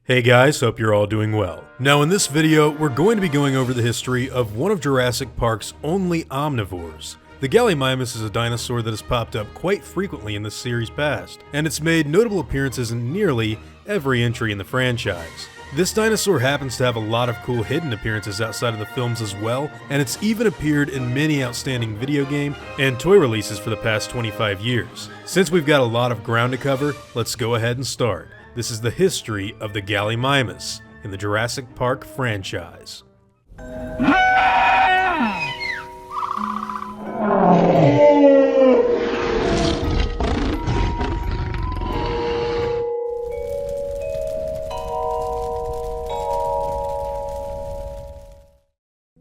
Hey guys, hope you're all doing well. Now in this video, we're going to be going over the history of one of Jurassic Park's only omnivores. The Gallimimus is a dinosaur that has popped up quite frequently in the series past, and it's made notable appearances in nearly every entry in the franchise. This dinosaur happens to have a lot of cool hidden appearances outside of the films as well, and it's even appeared in many outstanding video game and toy releases for the past 25 years. Since we've got a lot of ground to cover, let's go ahead and start. This is the history of the Gallimimus in the Jurassic Park franchise.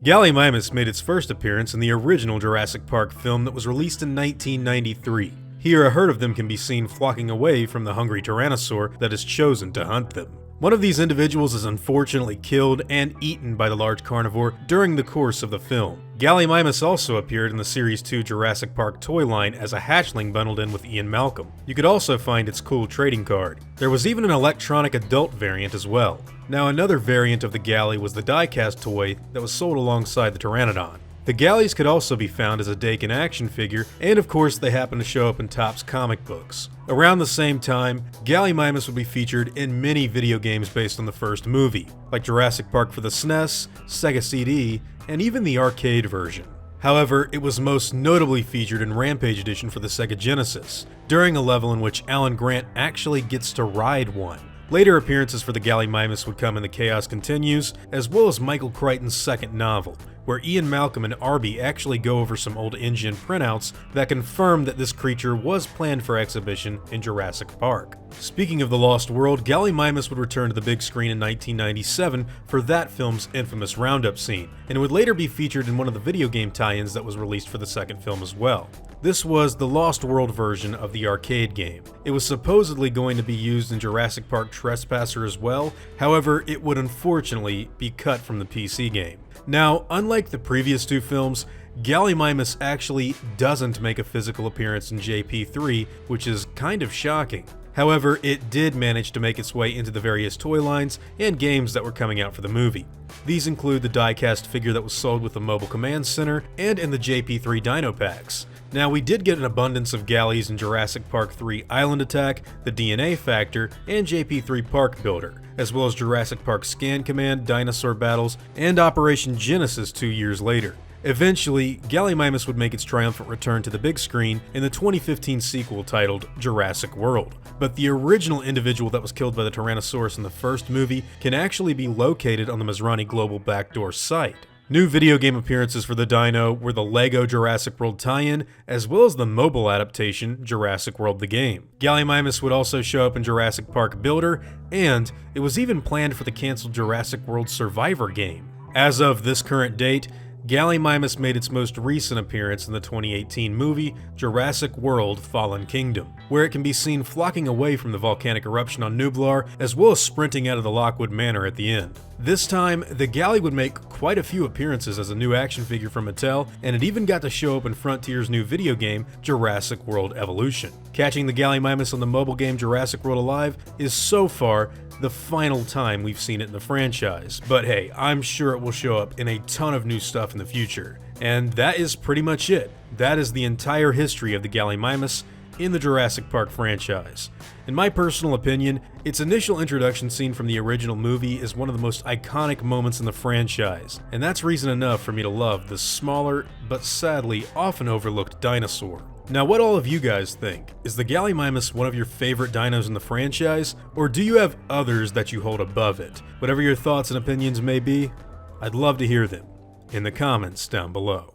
Gallimimus made its first appearance in the original Jurassic Park film that was released in 1993. Here, a herd of them can be seen flocking away from the hungry tyrannosaur that has chosen to hunt them. One of these individuals is unfortunately killed and eaten by the large carnivore during the course of the film. Gallimimus also appeared in the Series 2 Jurassic Park toy line as a hatchling bundled in with Ian Malcolm. You could also find its cool trading card. There was even an electronic adult variant as well. Now another variant of the Galley was the die-cast toy that was sold alongside the Pteranodon. The Galleys could also be found as a Dakin action figure, and of course they happen to show up in Topps comic books. Around the same time, Gallimimus would be featured in many video games based on the first movie, like Jurassic Park for the SNES, Sega CD, and even the arcade version. However, it was most notably featured in Rampage Edition for the Sega Genesis, during a level in which Alan Grant actually gets to ride one. Later appearances for the Gallimimus would come in The Chaos Continues, as well as Michael Crichton's second novel, where Ian Malcolm and Arby actually go over some old InGen printouts that confirm that this creature was planned for exhibition in Jurassic Park. Speaking of the Lost World, Gallimimus would return to the big screen in 1997 for that film's infamous roundup scene, and it would later be featured in one of the video game tie-ins that was released for the second film as well. This was the Lost World version of the arcade game. It was supposedly going to be used in Jurassic Park Trespasser as well, however, it would unfortunately be cut from the PC game. Now, unlike the previous two films, Gallimimus actually doesn't make a physical appearance in JP3, which is kind of shocking. However, it did manage to make its way into the various toy lines and games that were coming out for the movie. These include the die-cast figure that was sold with the Mobile Command Center and in the JP3 Dino Packs. Now, we did get an abundance of Galleys in Jurassic Park 3 Island Attack, the DNA Factor, and JP3 Park Builder, as well as Jurassic Park Scan Command, Dinosaur Battles, and Operation Genesis 2 years later. Eventually, Gallimimus would make its triumphant return to the big screen in the 2015 sequel titled Jurassic World. But the original individual that was killed by the Tyrannosaurus in the first movie can actually be located on the Masrani Global Backdoor site. New video game appearances for the dino were the LEGO Jurassic World tie-in, as well as the mobile adaptation Jurassic World the Game. Gallimimus would also show up in Jurassic Park Builder, and it was even planned for the cancelled Jurassic World Survivor game. As of this current date, Gallimimus made its most recent appearance in the 2018 movie Jurassic World Fallen Kingdom, where it can be seen flocking away from the volcanic eruption on Nublar, as well as sprinting out of the Lockwood Manor at the end. This time, the Galley would make quite a few appearances as a new action figure from Mattel, and it even got to show up in Frontier's new video game, Jurassic World Evolution. Catching the Gallimimus on the mobile game Jurassic World Alive is so far the final time we've seen it in the franchise, but hey, I'm sure it will show up in a ton of new stuff in the future. And that is pretty much it. That is the entire history of the Gallimimus in the Jurassic Park franchise. In my personal opinion, its initial introduction scene from the original movie is one of the most iconic moments in the franchise, and that's reason enough for me to love this smaller, but sadly often overlooked dinosaur. Now, what all of you guys think? Is the Gallimimus one of your favorite dinos in the franchise, or do you have others that you hold above it? Whatever your thoughts and opinions may be, I'd love to hear them in the comments down below.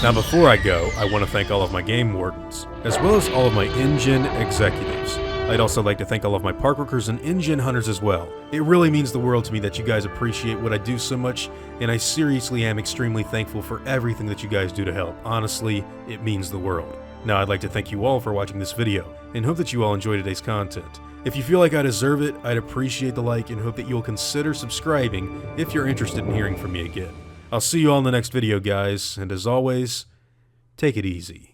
Now, before I go, I want to thank all of my game wardens, as well as all of my InGen executives. I'd also like to thank all of my park workers and InGen hunters as well. It really means the world to me that you guys appreciate what I do so much, and I seriously am extremely thankful for everything that you guys do to help. Honestly, it means the world. Now, I'd like to thank you all for watching this video, and hope that you all enjoy today's content. If you feel like I deserve it, I'd appreciate the like and hope that you'll consider subscribing if you're interested in hearing from me again. I'll see you all in the next video, guys, and as always, take it easy.